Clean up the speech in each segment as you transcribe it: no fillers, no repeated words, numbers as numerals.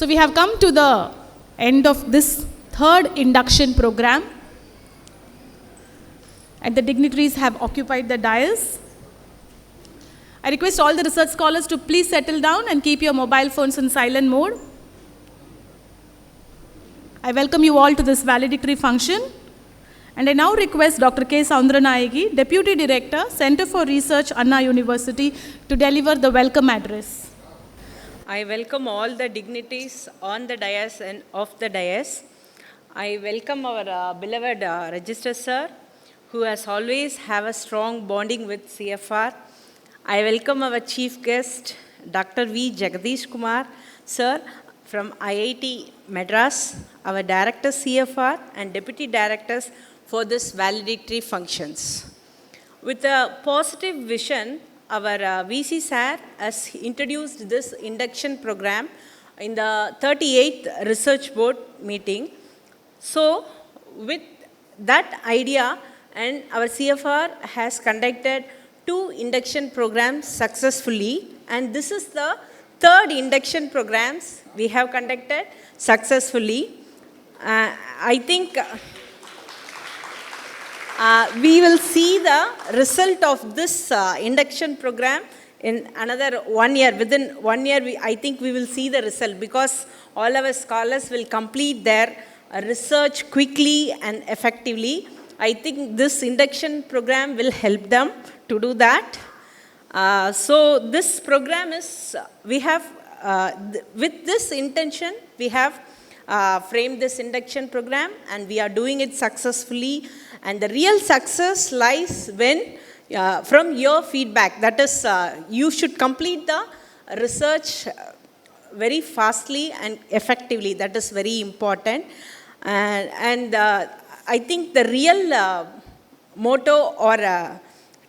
So we have come to the end of this third induction program, and the dignitaries have occupied the dais. I request all the research scholars to please settle down and keep your mobile phones in silent mode. I welcome you all to this valedictory function, and I now request Dr. K. Soundaranayagi, Deputy Director, Center for Research, Anna University, to deliver the welcome address. I welcome all the dignitaries on the dais and off the dais. I welcome our beloved Registrar Sir, who has always have a strong bonding with CFR. I welcome our Chief Guest, Dr. V. Jagadish Kumar, Sir, from IIT Madras, our Director CFR and Deputy Directors for this valedictory functions. With a positive vision, our VC Sir has introduced this induction program in the 38th Research Board meeting. So, with that idea, and our CFR has conducted 2 induction programs successfully, and this is the third induction programs we have conducted successfully. I think we will see the result of this induction program in another 1 year. Within 1 year, I think we will see the result, because all our scholars will complete their research quickly and effectively. I think this induction program will help them to do that. So this program is, we have, with this intention, we have framed this induction program, and we are doing it successfully. And the real success lies when, from your feedback, that is, you should complete the research very fastly and effectively. That is very important. And I think the real motto or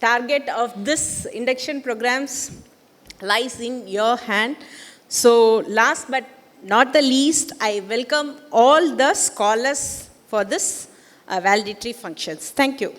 target of this induction programs lies in your hand. So last but not the least, I welcome all the scholars for this valedictory functions. Thank you.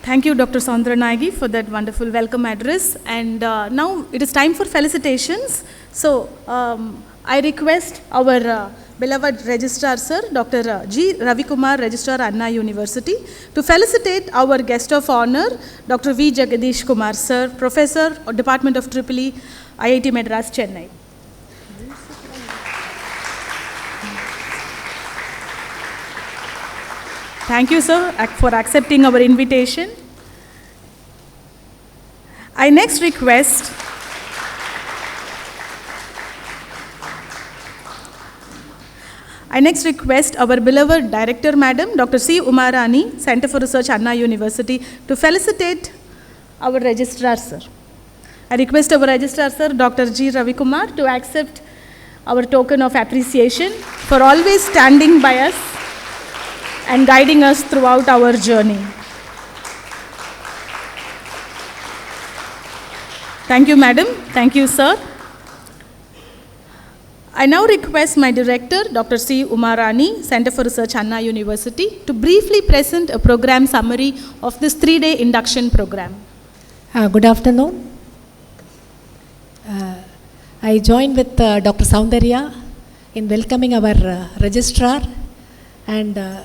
Thank you, Dr. Soundaranayagi, for that wonderful welcome address. And now it is time for felicitations. So I request our beloved Registrar Sir, Dr. G. Ravikumar, Registrar, Anna University, to felicitate our guest of honor, Dr. V. Jagadish Kumar Sir, Professor, Department of EEE, IIT Madras, Chennai. Thank you, sir, for accepting our invitation. I next request our beloved Director Madam, Dr. C. Umarani, Center for Research, Anna University, to felicitate our Registrar Sir. I request our Registrar Sir, Dr. G. Ravikumar, to accept our token of appreciation for always standing by us and guiding us throughout our journey. Thank you, Madam. Thank you, Sir. I now request my Director, Dr. C. Umarani, Center for Research, Anna University, to briefly present a program summary of this 3-day induction program. Good afternoon. I join with Dr. Soundarya in welcoming our Registrar and the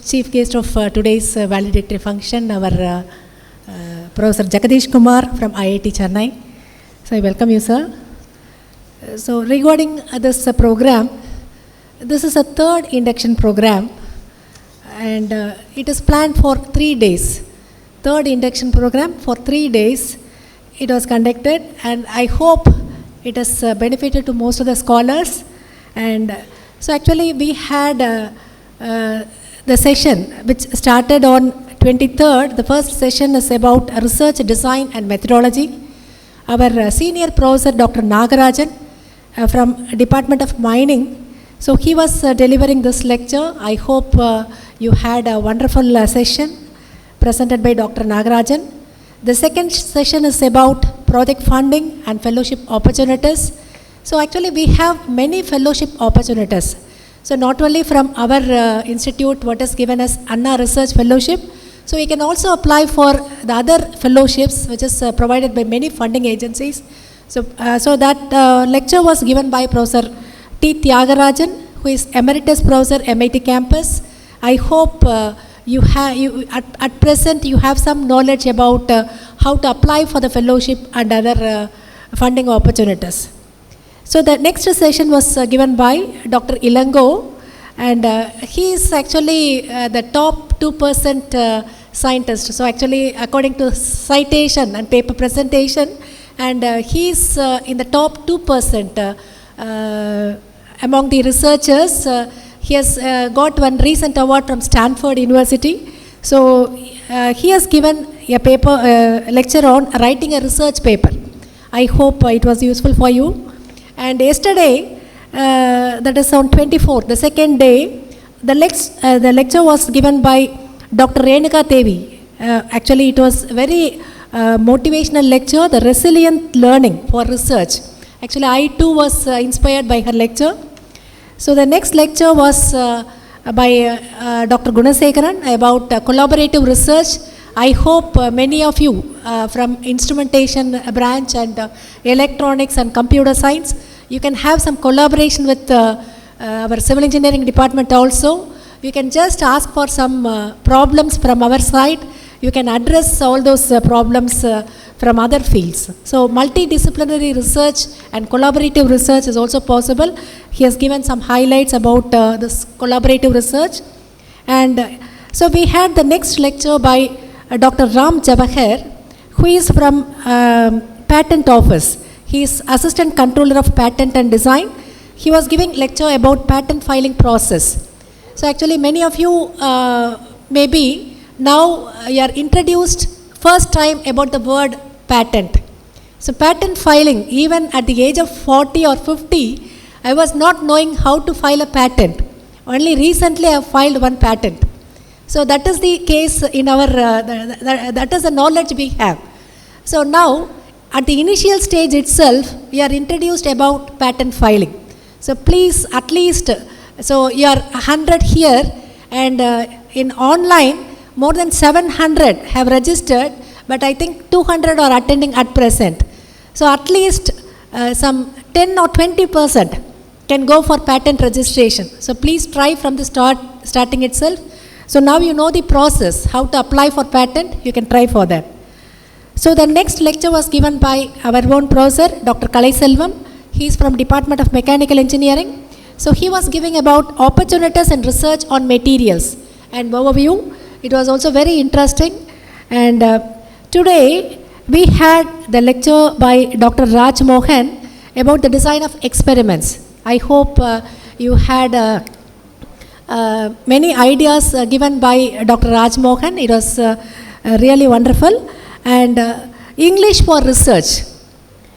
chief guest of today's valedictory function, our Professor Jagadish Kumar from IIT Chennai. So I welcome you, sir. So regarding this program, this is a third induction program, and it is planned for 3 days. Third induction program for 3 days. It was conducted, and I hope it has benefited to most of the scholars. And so actually we had the session which started on 23rd. The first session is about research, design and methodology. Our senior professor, Dr. Nagarajan, from Department of Mining. So he was delivering this lecture. I hope you had a wonderful session presented by Dr. Nagarajan. The second session is about project funding and fellowship opportunities. So actually we have many fellowship opportunities. So not only from our institute, what is given as Anna Research Fellowship, so we can also apply for the other fellowships which is provided by many funding agencies. So that lecture was given by Professor T. Tyagarajan, who is Emeritus Professor, MIT Campus. I hope at present you have some knowledge about how to apply for the fellowship and other funding opportunities. So the next session was given by Dr. Ilango, and he is actually the top 2% scientist. So actually, according to citation and paper presentation, and he is in the top 2% among the researchers. He has got one recent award from Stanford University. So he has given a paper lecture on writing a research paper. I hope it was useful for you. And yesterday, that is on 24th, the second day, the lecture was given by Dr. Renuka Devi. Actually, it was very motivational lecture, the resilient learning for research. Actually, I too was inspired by her lecture. So the next lecture was by Dr. Gunasekaran about collaborative research. I hope many of you from instrumentation branch and electronics and computer science, you can have some collaboration with our civil engineering department also. You can just ask for some problems from our side. You can address all those problems from other fields. So multidisciplinary research and collaborative research is also possible. He has given some highlights about this collaborative research. And so we had the next lecture by Dr. Ram Jawahar, who is from Patent Office. He is Assistant Controller of Patent and Design. He was giving lecture about patent filing process. So actually many of you maybe now you are introduced first time about the word patent. So patent filing, even at the age of 40 or 50, I was not knowing how to file a patent. Only recently I have filed one patent. So that is the case in our, that is the knowledge we have. So now at the initial stage itself, we are introduced about patent filing. So please at least, so you are 100 here, and in online, more than 700 have registered, but I think 200 are attending at present. So at least some 10 or 20% can go for patent registration. So please try from the starting itself. So now you know the process, how to apply for patent, you can try for that. So the next lecture was given by our own professor, Dr. Kalai Selvam. He is from Department of Mechanical Engineering. So he was giving about opportunities and research on materials and overview. It was also very interesting. And today we had the lecture by Dr. Raj Mohan about the design of experiments. I hope you had many ideas given by Dr. Raj Mohan. It was really wonderful. And English for research.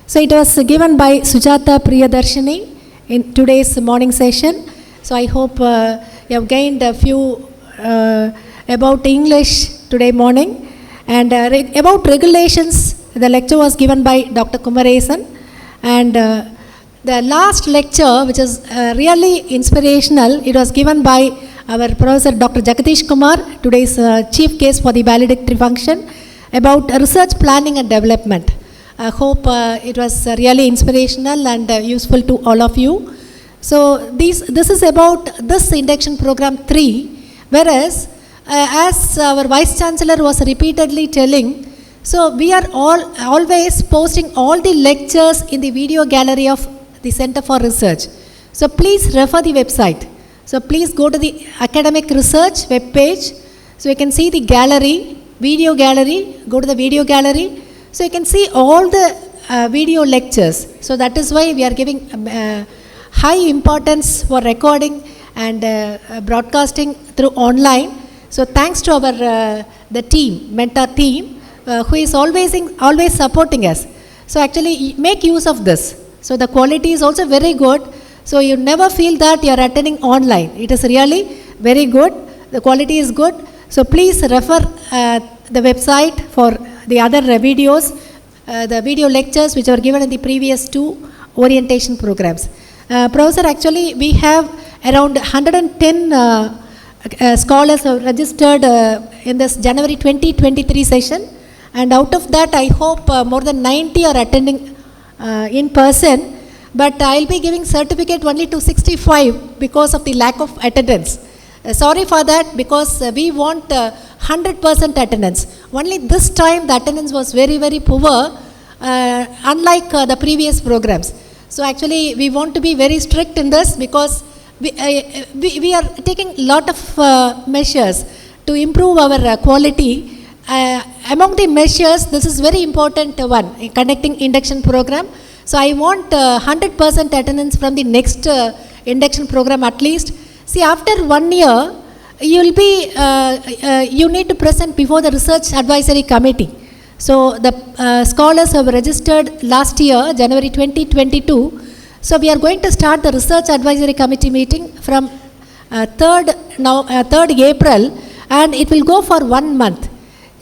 So it was given by Sujata Priyadarshini in today's morning session. So I hope you have gained a few about English today morning. And about regulations, the lecture was given by Dr. Kumaresan. And the last lecture, which is really inspirational, it was given by our Professor Dr. Jagadish Kumar, today's chief guest for the valedictory function, about research planning and development. I hope it was really inspirational and useful to all of you. So this is about this induction program 3, whereas as our Vice Chancellor was repeatedly telling, so we are always posting all the lectures in the video gallery of the Center for Research. So please refer the website. So please go to the academic research web page. So you can see the gallery, video gallery, go to the video gallery. So you can see all the video lectures. So that is why we are giving high importance for recording and broadcasting through online. So thanks to our the team, mentor team, who is always supporting us. So actually make use of this. So the quality is also very good. So you never feel that you are attending online. It is really very good. The quality is good. So please refer the website for the other videos, the video lectures which were given in the previous 2 orientation programs. Professor, actually we have around 110 scholars have registered in this January 2023 session, and out of that I hope more than 90 are attending in person, but I'll be giving certificate only to 65 because of the lack of attendance. Sorry for that, because we want 100% attendance. Only this time the attendance was very, very poor, unlike the previous programs. So actually we want to be very strict in this, because we are taking a lot of measures to improve our quality. Among the measures, this is very important one, in conducting induction program. So I want 100% attendance from the next induction program at least. See, after 1 year, you need to present before the research advisory committee. So the scholars have registered last year, January 2022. So we are going to start the research advisory committee meeting from 3rd April, and it will go for 1 month.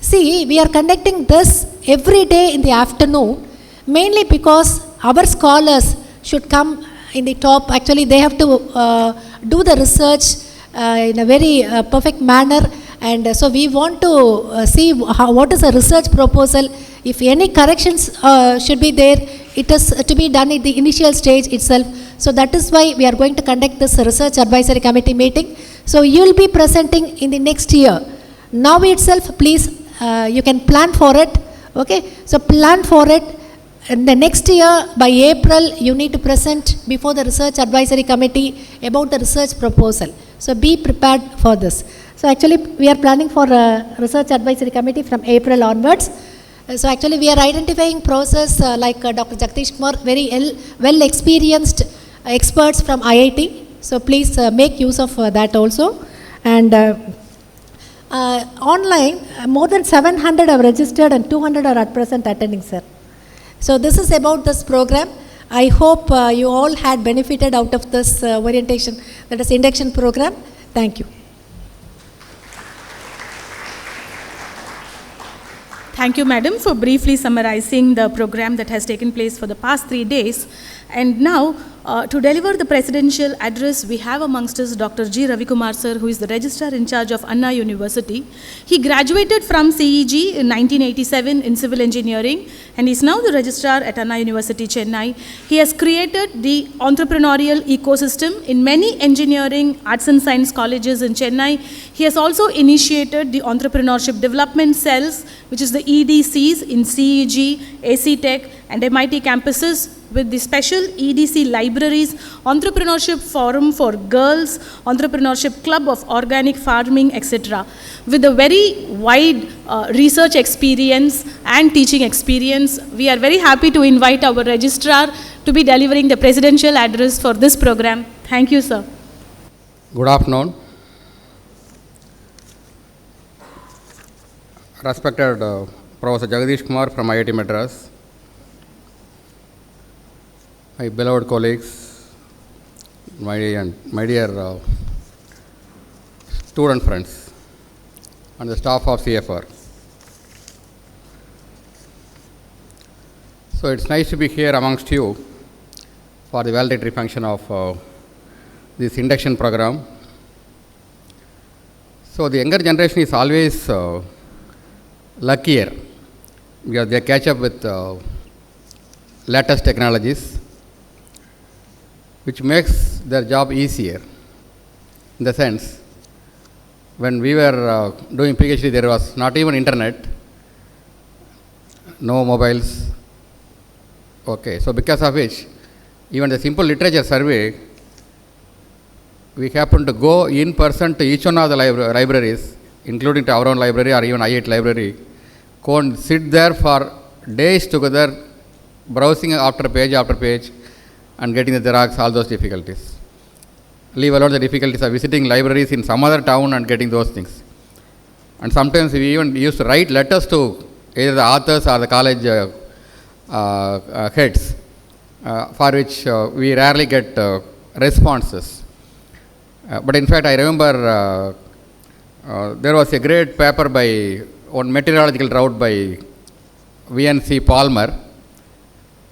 See, we are conducting this every day in the afternoon, mainly because our scholars should come in the top. Actually, they have to do the research in a very perfect manner, and so we want to see what is a research proposal. If any corrections should be there, it is to be done at the initial stage itself. So that is why we are going to conduct this research advisory committee meeting. So you will be presenting in the next year. Now itself, please, you can plan for it. Okay, so plan for it. In the next year, by April, you need to present before the research advisory committee about the research proposal. So be prepared for this. So actually, we are planning for a research advisory committee from April onwards. So actually, we are identifying process like Dr. Jagdish Kumar, very well experienced experts from IIT. So please make use of that also. And online, more than 700 have registered and 200 are at present attending, sir. So this is about this program. I hope you all had benefited out of this orientation, that is induction program. Thank you. Thank you, madam, for briefly summarizing the program that has taken place for the past 3 days. And now, to deliver the presidential address, we have amongst us Dr. G. Ravikumar sir, who is the registrar in charge of Anna University. He graduated from CEG in 1987 in civil engineering, and is now the registrar at Anna University, Chennai. He has created the entrepreneurial ecosystem in many engineering, arts and science colleges in Chennai. He has also initiated the entrepreneurship development cells, which is the EDCs in CEG, AC Tech, and MIT campuses, with the special EDC libraries, Entrepreneurship Forum for Girls, Entrepreneurship Club of Organic Farming, etc. With a very wide research experience and teaching experience, we are very happy to invite our registrar to be delivering the presidential address for this program. Thank you, sir. Good afternoon. Respected Professor Jagdish Kumar from IIT Madras, my beloved colleagues, my dear student friends, and the staff of CFR. So it's nice to be here amongst you for the valedictory function of this induction program. So the younger generation is always luckier because they catch up with latest technologies, which makes their job easier. In the sense, when we were doing PhD, there was not even internet, no mobiles. Okay, so because of which, even the simple literature survey, we happened to go in person to each one of the libraries, including to our own library or even IIT library, go and sit there for days together, browsing after page, and getting the Xerox, all those difficulties. Leave alone the difficulties of visiting libraries in some other town and getting those things. And sometimes we even used to write letters to either the authors or the college heads, for which we rarely get responses. But in fact, I remember there was a great paper by one meteorological route by VNC Palmer.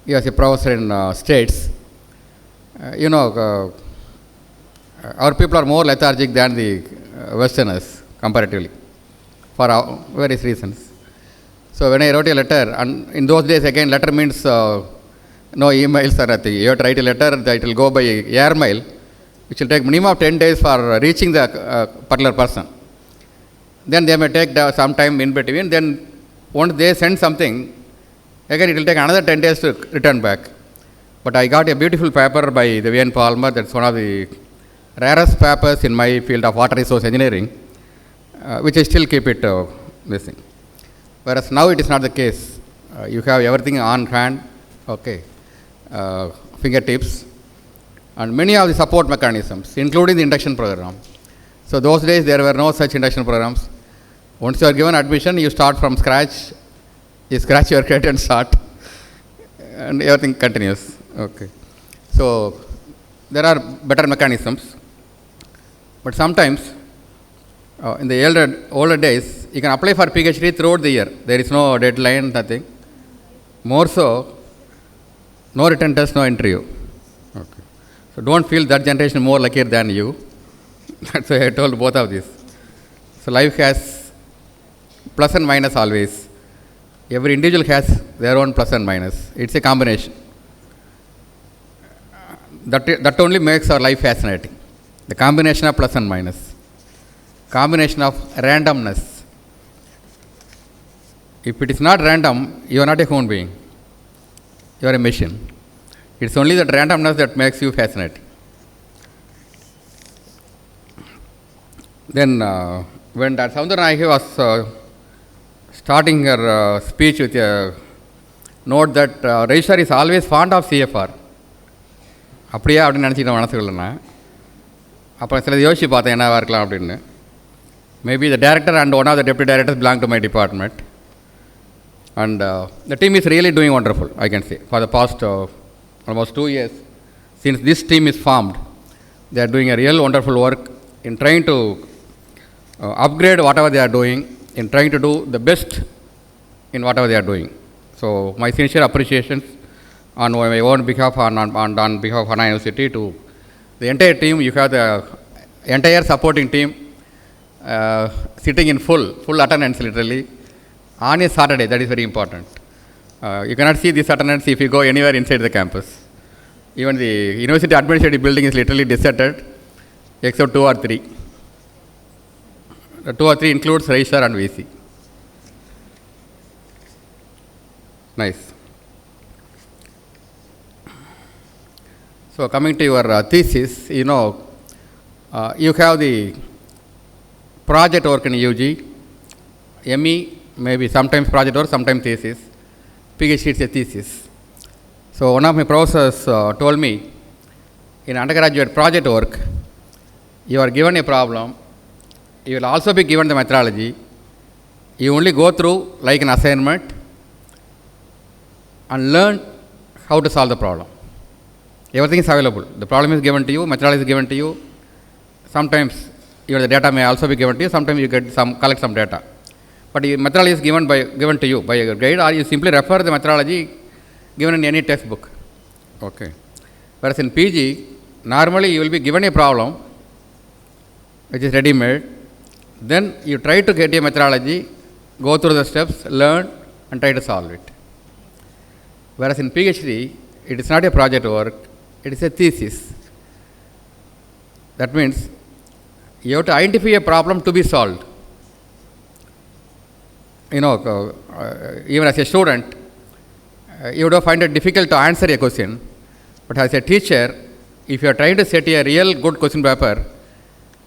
He was a professor in States. Our people are more lethargic than the Westerners comparatively for various reasons. So when I wrote a letter, and in those days again letter means no emails or nothing. You have to write a letter that will go by air mail, which will take minimum of 10 days for reaching the particular person. Then they may take some time in between. Then once they send something, again it will take another 10 days to return back. But I got a beautiful paper by the V.N. Palmer. That's one of the rarest papers in my field of water resource engineering, which I still keep it missing. Whereas now it is not the case. You have everything on hand, okay, fingertips, and many of the support mechanisms, including the induction program. So those days there were no such induction programs. Once you are given admission, you start from scratch. You scratch your credit and start, and everything continues. Okay. So there are better mechanisms, but sometimes in the older days, you can apply for PhD throughout the year. There is no deadline, nothing. More so, no written test, no interview. Okay. So don't feel that generation more luckier than you. That's why I told both of this. So life has plus and minus always. Every individual has their own plus and minus. It's a combination. That only makes our life fascinating. The combination of plus and minus. Combination of randomness. If it is not random, you are not a human being. You are a machine. It's only that randomness that makes you fascinating. Then, when Dr. Soundarnayake was starting her speech with a note that registrar is always fond of CFR. அப்படியே அப்படின்னு நினச்சிக்கிட்ட மனசுக்குள்ள நான் அப்புறம் சில யோசிச்சு பார்த்தேன் என்னவாக இருக்கலாம் அப்படின்னு. Maybe the director and one of the deputy directors belong to my department. And the team is really doing wonderful, I can say. For the past almost 2 years, since this team is formed, they are doing a real wonderful work in trying to upgrade whatever they are doing, in trying to do the best in whatever they are doing. So my sincere appreciations on my own behalf and on behalf of Anna University to the entire team. You have the entire supporting team sitting in full attendance literally on a Saturday. That is very important. You cannot see this attendance if you go anywhere inside the campus. Even the university administrative building is literally deserted except 2 or 3. The 2 or 3 includes registrar and VC. Nice. So coming to your thesis, you know, you have the project work in UG, ME, maybe sometimes project work, sometimes thesis. PhD is a thesis. So one of my professors told me, in undergraduate project work, you are given a problem, you will also be given the methodology. You only go through like an assignment and learn how to solve the problem. Everything is available. The problem is given to you, methodology is given to you. Sometimes even the data may also be given to you. Sometimes you collect some data. But the methodology is given to you by your guide, or you simply refer the methodology given in any textbook. Okay. Whereas in PG, normally you will be given a problem which is ready-made. Then you try to get a methodology, go through the steps, learn, and try to solve it. Whereas in PhD, it is not a project work, it is a thesis. That means you have to identify a problem to be solved. You know, even as a student, you would find it difficult to answer a question. But as a teacher, if you are trying to set a real good question paper,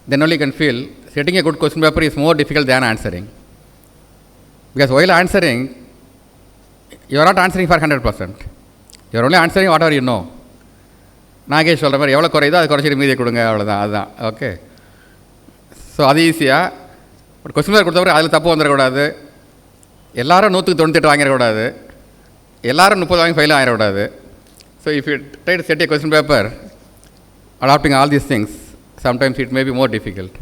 then only you can feel setting a good question paper is more difficult than answering. Because while answering, you are not answering for 100%. You are only answering whatever you know. Nagesh சொல்கிற மாதிரி எவ்வளோ குறையுதோ அது குறைச்சிட்டு மீதியை கொடுங்க, அவ்வளோதான். அதுதான் okay. So அது ஈஸியாக ஒரு கொஸ்டின் பேப்பர் கொடுத்தவரை அதில் தப்பு வந்துடக்கூடாது. எல்லாரும் 198 வாங்கிடக்கூடாது. எல்லாரும் 30 வாங்கி ஃபெயில் ஆகிடக்கூடாது. So if you try to set a question paper adapting all these things, sometimes it may be more difficult.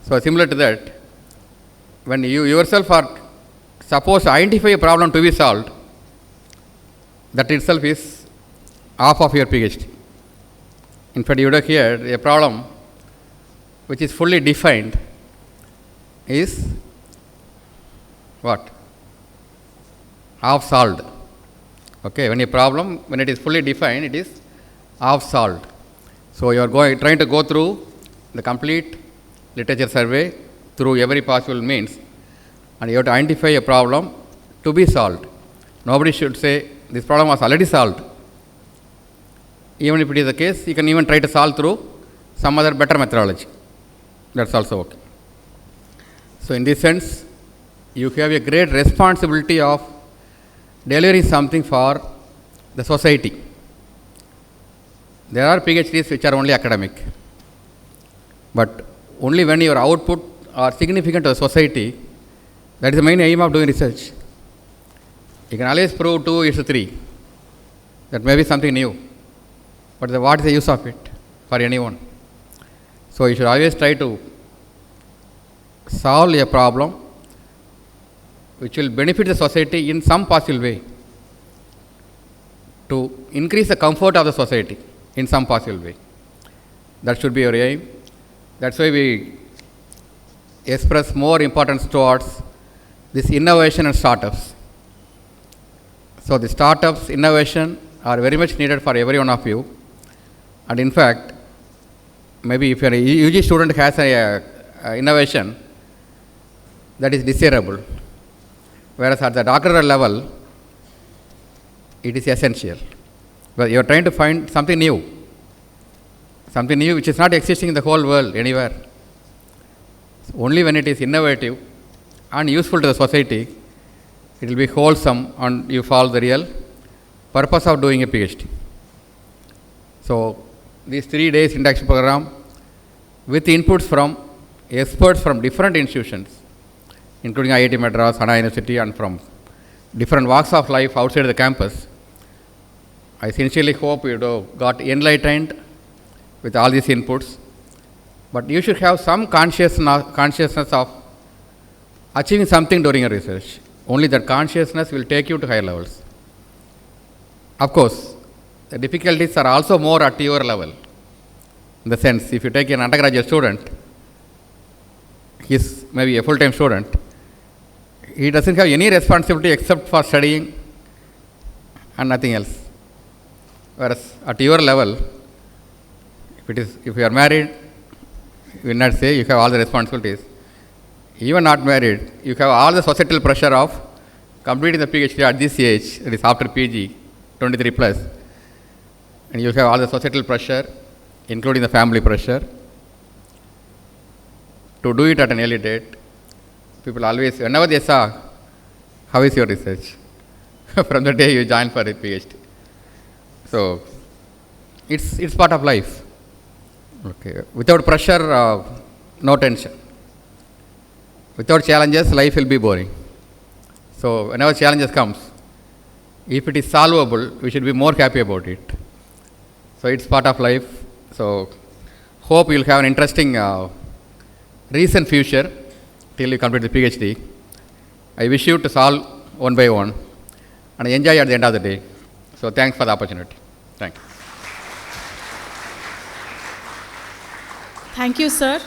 So similar to that, when you yourself are supposed to identify a problem to be solved, that itself is half of your PhD. In fact, you would have heard a problem which is fully defined is what? Half solved. Okay, when a problem, when it is fully defined, it is half solved. So you are trying to go through the complete literature survey through every possible means, and you have to identify a problem to be solved. Nobody should say this problem was already solved. Even if it is the case, you can even try to solve through some other better methodology. That's also okay. So in this sense, you have a great responsibility of delivering something for the society. There are PhDs which are only academic, but only when your output are significant to the society, that is the main aim of doing research. You can always prove 2 is to 3. That may be something new, but what is the use of it for anyone? So you should always try to solve a problem which will benefit the society in some possible way, to increase the comfort of the society in some possible way. That should be your aim. That's why we express more importance towards this innovation and startups. So the startups, innovation are very much needed for every one of you. And in fact, maybe if a UG student has a innovation, that is desirable. Whereas at the doctoral level, it is essential. But you are trying to find something new which is not existing in the whole world anywhere. So only when it is innovative and useful to the society, it will be wholesome and you follow the real purpose of doing a PhD. So these 3 days induction program with inputs from experts from different institutions, including IIT Madras, Anna University, and from different walks of life outside the campus. I sincerely hope you got enlightened with all these inputs, but you should have some consciousness of achieving something during your research. Only that consciousness will take you to higher levels. Of course, the difficulties are also more at your level. In the sense, if you take an undergraduate student, he is maybe a full-time student, he doesn't have any responsibility except for studying and nothing else. Whereas at your level, if you are married, you will not say you have all the responsibilities. Even not married, you have all the societal pressure of completing the PhD at this age, that is after PG, 23 plus. And you have all the societal pressure, including the family pressure, to do it at an early date. People always, whenever they say, how is your research? From the day you join for a PhD. So, it's part of life. Okay. Without pressure, no tension. Without challenges, life will be boring. So, whenever challenges comes, if it is solvable, we should be more happy about it. So, it's part of life. So, hope you will have an interesting recent future till you complete the PhD. I wish you to solve one by one and enjoy at the end of the day. So, thanks for the opportunity. Thank you. Thank you, sir.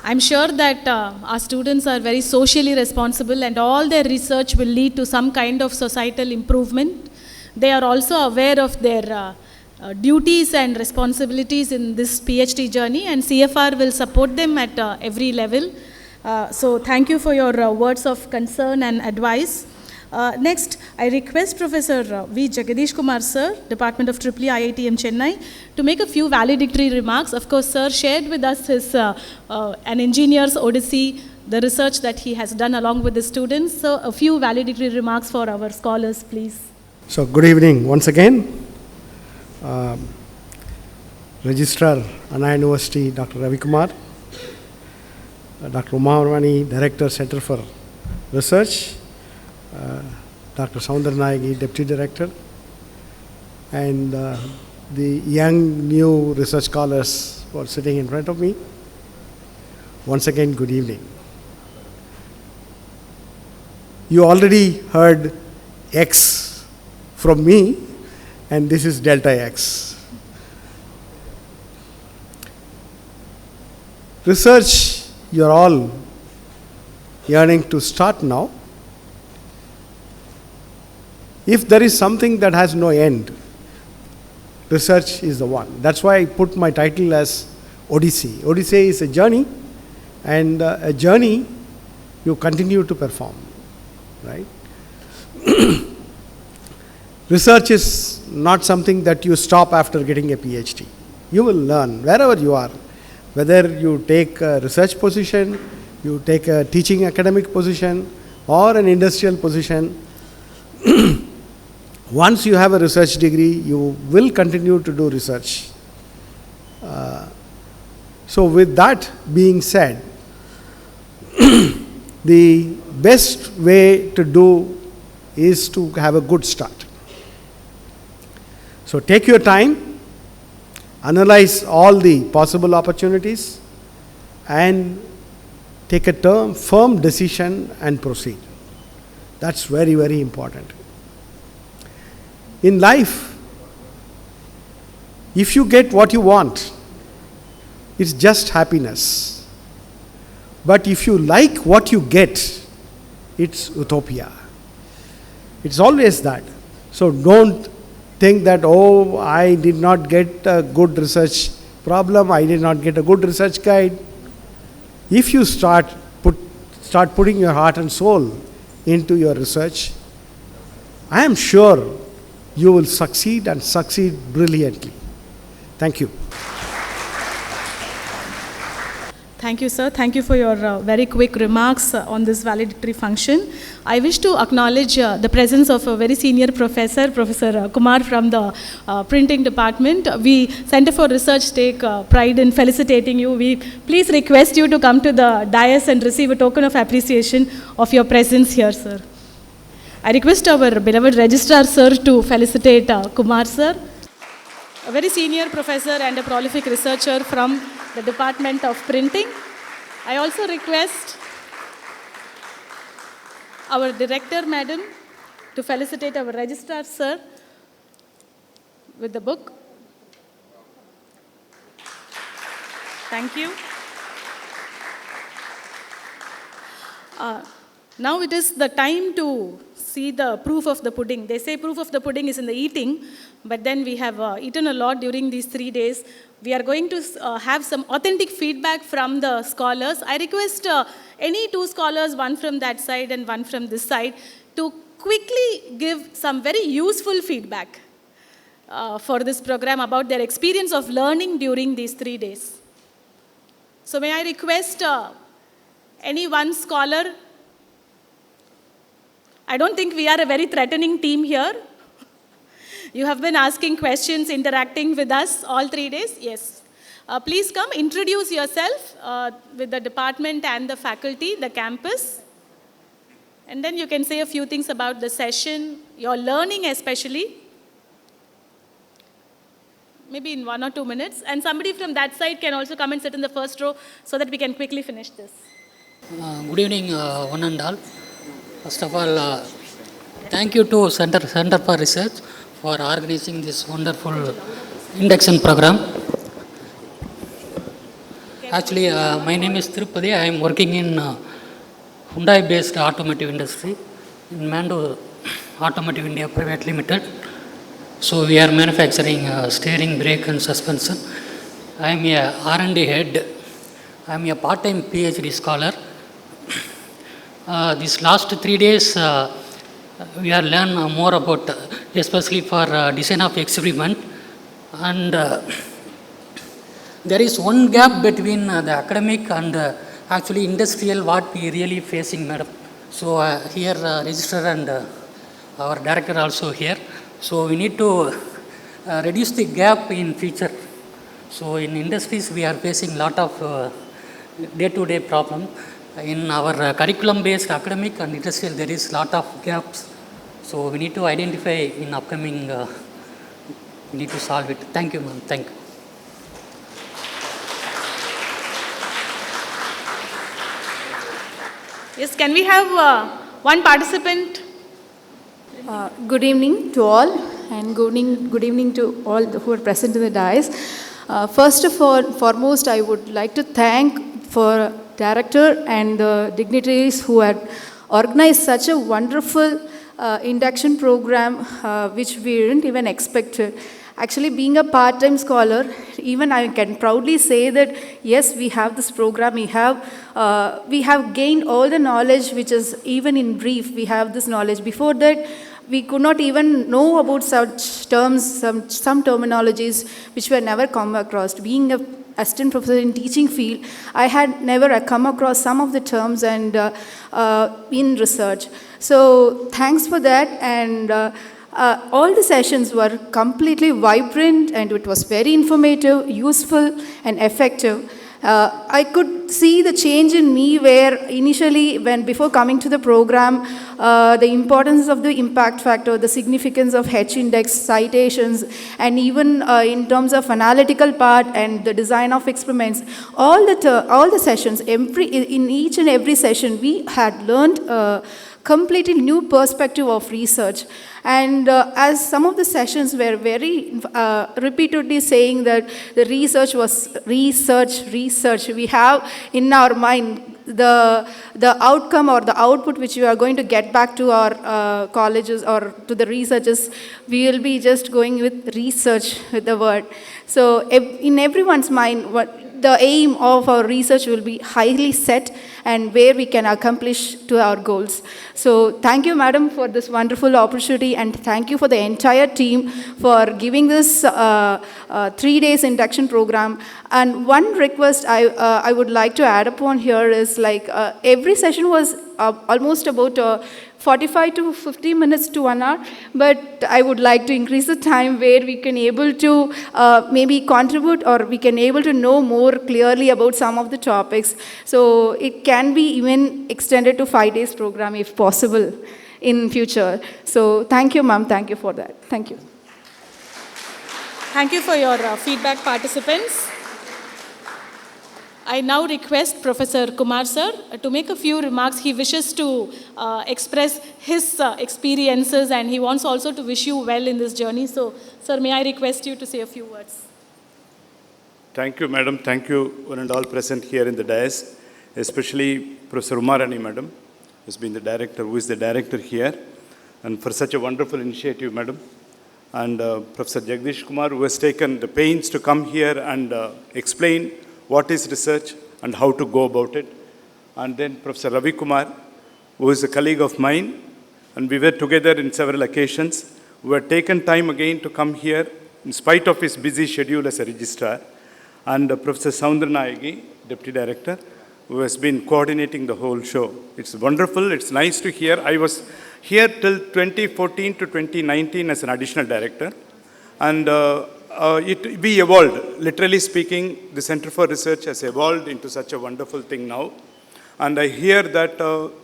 I'm sure that our students are very socially responsible and all their research will lead to some kind of societal improvement. They are also aware of their duties and responsibilities in this PhD journey, and CFR will support them at every level. So thank you for your words of concern and advice. Next, I request Professor V. Jagadish Kumar sir, Department of EEE IITM Chennai, to make a few valedictory remarks. Of course, sir shared with us his an engineer's odyssey, the research that he has done along with the students. So a few valedictory remarks for our scholars, please. So good evening once again. Registrar, Anna University, Dr. Ravi Kumar, Dr. Uma Varmani, Director, Center for Research, Dr. Soundar Nayagi, Deputy Director, and the young new research scholars who are sitting in front of me. Once again, good evening. You already heard X from me, and this is delta X. Research, you're all yearning to start now. If there is something that has no end, research is the one. That's why I put my title as Odyssey. Odyssey is a journey, and a journey you continue to perform, right? Research is not something that you stop after getting a PhD. You will learn wherever you are, whether you take a research position, you take a teaching academic position, or an industrial position. Once you have a research degree, you will continue to do research. So with that being said, the best way to do is to have a good start. So take your time, analyze all the possible opportunities, and take a firm decision and proceed. That's very, very important. In life, if you get what you want, it's just happiness. But if you like what you get, it's utopia. It's always that. So don't think that, oh, I did not get a good research problem, I did not get a good research guide. If you start putting your heart and soul into your research, I am sure you will succeed, and succeed brilliantly. Thank you. Thank you, sir. Thank you for your very quick remarks on this valedictory function. I wish to acknowledge the presence of a very senior professor, Professor Kumar from the printing department. We, Center for Research, take pride in felicitating you. We please request you to come to the dais and receive a token of appreciation of your presence here, sir. I request our beloved registrar, sir, to felicitate Kumar, sir, a very senior professor and a prolific researcher from the Department of Printing. I also request our director, madam, to felicitate our registrar, sir, with the book. Thank you. Now it is the time to see the proof of the pudding. They say proof of the pudding is in the eating, but then we have eaten a lot during these 3 days. We are going to have some authentic feedback from the scholars. I request any 2 scholars, one from that side and one from this side, to quickly give some very useful feedback for this program about their experience of learning during these 3 days. So may I request any one scholar? I don't think we are a very threatening team here. You have been asking questions, interacting with us all 3 days. Yes. Please come, introduce yourself with the department and the faculty, the campus. And then you can say a few things about the session, your learning especially. Maybe in 1 or 2 minutes. And somebody from that side can also come and sit in the first row so that we can quickly finish this. Good evening, one and all. First of all, thank you to Center for Research for organizing this wonderful induction program. Actually, my name is Tirupati. I am working in Hyundai-based automotive industry in Mando Automotive India Private Limited. So we are manufacturing steering, brake and suspension. I am a R&D head. I am a part-time PhD scholar. These last 3 days, we are learn more about, especially for design of experiment. And there is one gap between the academic and actually industrial, what we really facing, madam. So here, registrar and our director also here. So we need to reduce the gap in future. So in industries, we are facing lot of day-to-day problem. In our curriculum-based academic and industrial, there is lot of gaps. So we need to identify in upcoming, we need to solve it. Thank you, ma'am. Thank you. Yes, can we have one participant? Good evening to all, and good evening to all who are present in the dais. First of all, foremost, I would like to thank for director and the dignitaries who had organized such a wonderful induction program, which we didn't even expect. Actually, being a part-time scholar, even I can proudly say that, yes, we have this program, we have gained all the knowledge, which is even in brief, we have this knowledge. Before that, we could not even know about such terms, some terminologies which were never come across. Being a assistant professor in teaching field, I had never come across some of the terms and in research. So thanks for that, and all the sessions were completely vibrant, and it was very informative, useful, and effective. I could see the change in me where initially, before coming to the program, the importance of the impact factor, the significance of H-index, citations, and even in terms of analytical part and the design of experiments, all the sessions, in each and every session, we had learned completely new perspective of research. And as some of the sessions were very repeatedly saying that the research was research, we have in our mind the outcome or the output which we are going to get back to our colleges or to the researchers, we will be just going with research with the word. So in everyone's mind, the aim of our research will be highly set and where we can accomplish to our goals. So thank you, madam, for this wonderful opportunity, and thank you for the entire team for giving this 3 days induction program. And one request I would like to add upon here is every session was almost about 45 to 50 minutes to 1 hour, but I would like to increase the time where we can able to maybe contribute or we can able to know more clearly about some of the topics. So it can be even extended to 5 days program if possible in future. So thank you, ma'am. Thank you for that. Thank you. Thank you for your feedback, participants. I now request Professor Kumar sir to make a few remarks. He wishes to express his experiences, and he wants also to wish you well in this journey. So, sir, may I request you to say a few words? Thank you, madam. Thank you, one and all present here in the dais, especially Professor Umarani, madam, who is the director here, and for such a wonderful initiative, madam. And Professor Jagdish Kumar, who has taken the pains to come here and explain what is research and how to go about it. And then Professor Ravi Kumar, who is a colleague of mine, and we were together in several occasions, who had taken time again to come here in spite of his busy schedule as a registrar. And Professor Soundarnayagi, Deputy Director, who has been coordinating the whole show. It's wonderful, it's nice to hear. I was here till 2014 to 2019 as an additional director. And we evolved. Literally speaking, the Center for Research has evolved into such a wonderful thing now. And I hear that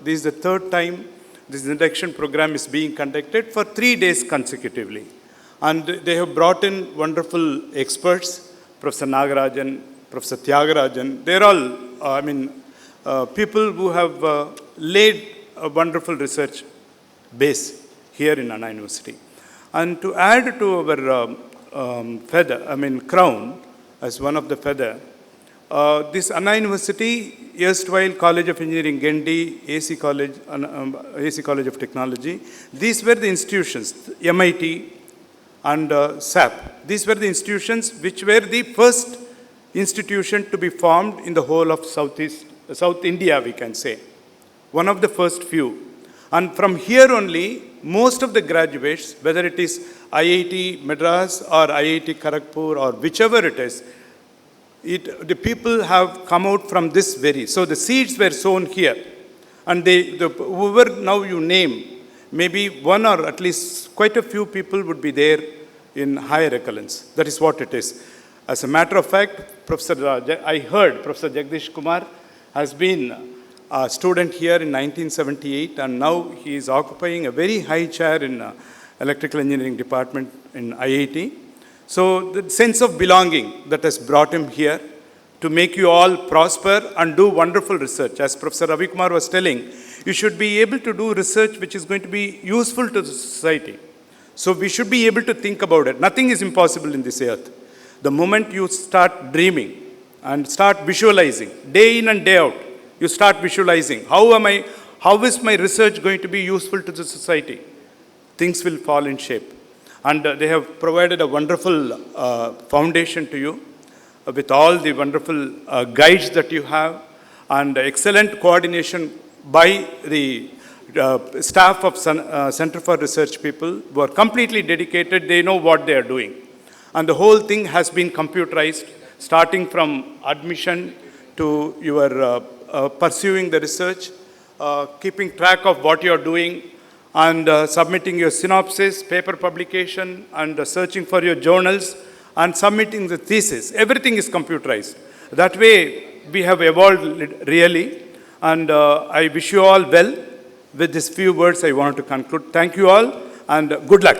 this is the third time this induction program is being conducted for 3 days consecutively. And they have brought in wonderful experts, Professor Nagarajan, Professor Tyagarajan. They're all, people who have laid a wonderful research base here in Anna University. And to add to our crown, as one of the feather, this Anna University, erstwhile College of Engineering, Gendi, AC College of Technology, these were the institutions, MIT and SAP. These were the institutions which were the first institution to be formed in the whole of South India, we can say. One of the first few. And from here only, most of the graduates, whether it is IIT Madras or IIT Kharagpur or whichever it is, the people have come out from this very. So the seeds were sown here. And whoever now you name, maybe one or at least quite a few people would be there in higher excellence. That is what it is. As a matter of fact, I heard Professor Jagdish Kumar has been a student here in 1978, and now he is occupying a very high chair in Electrical Engineering Department in IIT. So the sense of belonging that has brought him here to make you all prosper and do wonderful research. As Professor Ravi Kumar was telling, you should be able to do research which is going to be useful to the society. So we should be able to think about it. Nothing is impossible in this earth. The moment you start dreaming and start visualizing, day in and day out, you start visualizing, how is my research going to be useful to the society? things will fall in shape. And they have provided a wonderful foundation to you with all the wonderful guides that you have and excellent coordination by the staff of Center for Research people who are completely dedicated. They know what they are doing. And the whole thing has been computerized, starting from admission to your pursuing the research, keeping track of what you are doing, and submitting your synopsis, paper publication, and searching for your journals, and submitting the thesis. Everything is computerized. That way, we have evolved really, and I wish you all well. With these few words, I want to conclude. Thank you all, and good luck.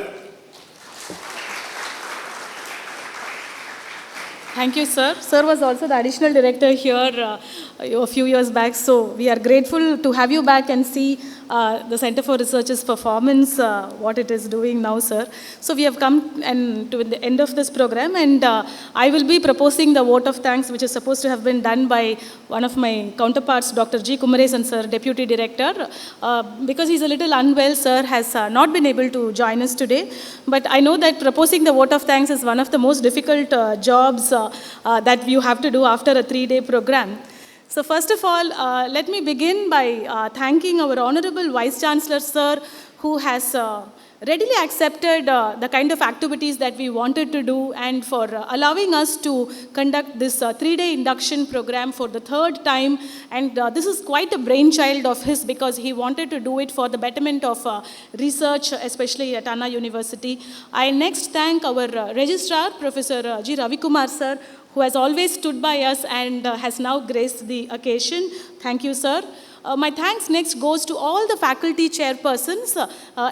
Thank you, sir. Sir was also the additional director here a few years back, so we are grateful to have you back and see the Center for Research's performance, what it is doing now, sir. So we have come to the end of this program, and I will be proposing the vote of thanks, which is supposed to have been done by one of my counterparts, Dr. G. Kumaresan, sir, Deputy Director. Because he's a little unwell, sir has not been able to join us today. But I know that proposing the vote of thanks is one of the most difficult jobs that you have to do after a 3-day program. So first of all, let me begin by thanking our Honorable Vice Chancellor, sir, who has readily accepted the kind of activities that we wanted to do, and for allowing us to conduct this 3-day induction program for the 3rd time. And this is quite a brainchild of his, because he wanted to do it for the betterment of research, especially at Anna University. I next thank our Registrar, Professor G. Ravikumar, sir, who has always stood by us and has now graced the occasion. Thank you, sir. My thanks next goes to all the faculty chairpersons.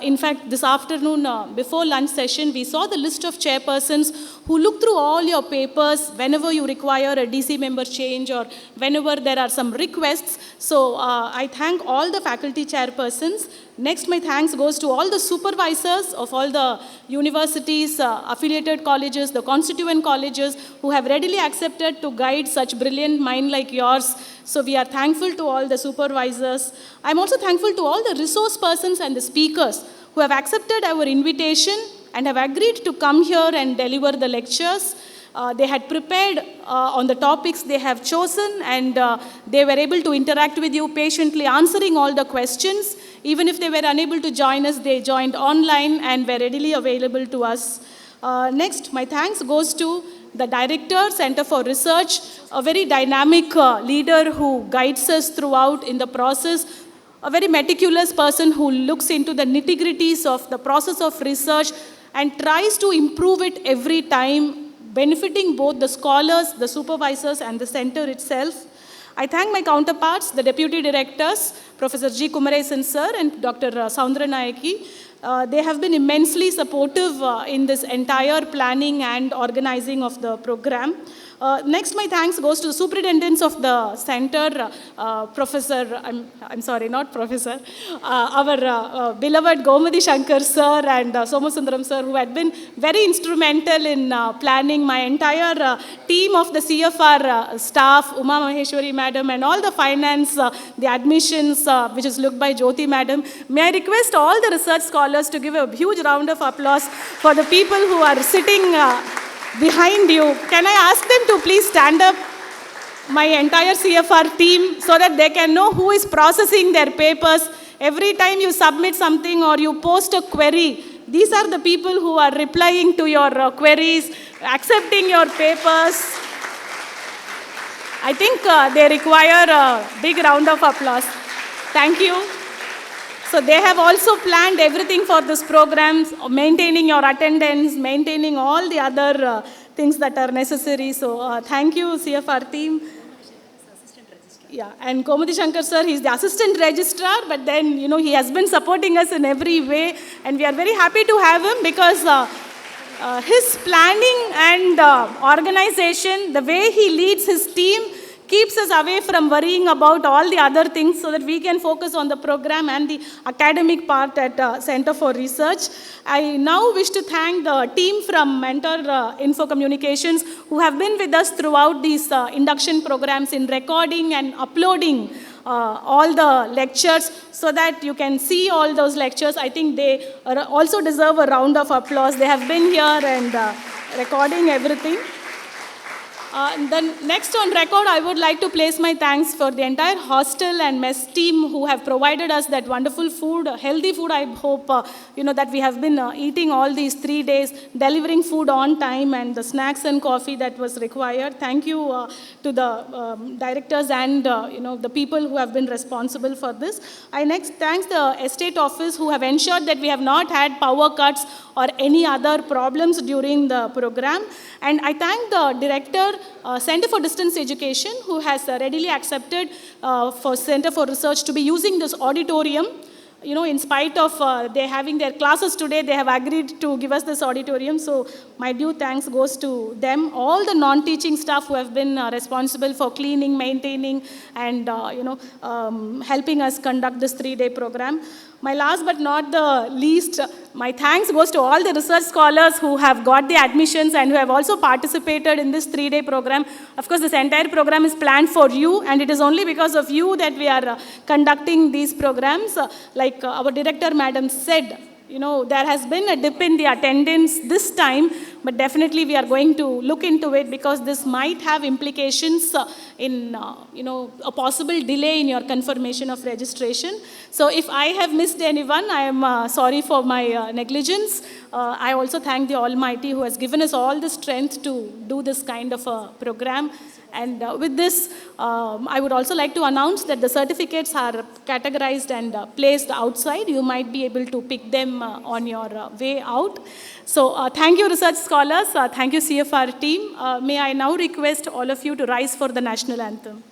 In fact, this afternoon, before lunch session, we saw the list of chairpersons who look through all your papers whenever you require a DC member change or whenever there are some requests. So I thank all the faculty chairpersons. Next, my thanks goes to all the supervisors of all the universities, affiliated colleges, the constituent colleges, who have readily accepted to guide such brilliant mind like yours. So we are thankful to all the supervisors. I'm also thankful to all the resource persons and the speakers who have accepted our invitation and have agreed to come here and deliver the lectures. They had prepared on the topics they have chosen, and they were able to interact with you, patiently answering all the questions. Even if they were unable to join us, they joined online and were readily available to us. Next, my thanks goes to the Director, Center for Research, a very dynamic leader who guides us throughout in the process, a very meticulous person who looks into the nitty-gritties of the process of research and tries to improve it every time, benefiting both the scholars, the supervisors, and the center itself. I thank my counterparts, the Deputy Directors, Professor G. Kumaresan, sir, and Dr. Soundra Nayaki. They have been immensely supportive in this entire planning and organizing of the program. Next, my thanks goes to the superintendents of the center, Professor, I'm sorry, not Professor, our beloved Gomadi Shankar sir and Somasundaram sir, who had been very instrumental in planning. My entire team of the CFR staff, Uma Maheshwari madam, and all the finance, the admissions, which is looked by Jyoti madam. May I request all the research scholars to give a huge round of applause for the people who are sitting behind you. Can I ask them to please stand up, my entire CFR team, so that they can know who is processing their papers. Every time you submit something or you post a query, these are the people who are replying to your queries, accepting your papers. I think they require a big round of applause. Thank you. So they have also planned everything for this program, maintaining your attendance, maintaining all the other things that are necessary. So thank you, CFR team. Yeah, and Gomadi Shankar sir, he's the assistant registrar, but then, you know, he has been supporting us in every way, and we are very happy to have him because his planning and organization, the way he leads his team, keeps us away from worrying about all the other things so that we can focus on the program and the academic part at Center for Research. I now wish to thank the team from Mentor Info Communications who have been with us throughout these induction programs in recording and uploading all the lectures so that you can see all those lectures. I think they also deserve a round of applause. They have been here and recording everything. Then next on record, I would like to place my thanks for the entire hostel and mess team who have provided us that wonderful food, healthy food. I hope that we have been eating all these 3 days, delivering food on time, and the snacks and coffee that was required. Thank you to the directors and the people who have been responsible for this. I next thank the estate office who have ensured that we have not had power cuts or any other problems during the program. And I thank the director, Center for Distance Education, who has readily accepted for Center for Research to be using this auditorium. In spite of they having their classes today, they have agreed to give us this auditorium. So my due thanks goes to them, all the non-teaching staff who have been responsible for cleaning, maintaining, and helping us conduct this 3-day program. My last but not the least, my thanks goes to all the research scholars who have got the admissions and who have also participated in this 3-day program. Of course, this entire program is planned for you, and it is only because of you that we are conducting these programs. Like our director, madam, said, there has been a dip in the attendance this time, but definitely we are going to look into it because this might have implications in, a possible delay in your confirmation of registration. So if I have missed anyone, I am sorry for my negligence. I also thank the Almighty who has given us all the strength to do this kind of a program. And with this, I would also like to announce that the certificates are categorized and placed outside. You might be able to pick them on your way out. So thank you, research scholars. Thank you, CFR team. May I now request all of you to rise for the national anthem.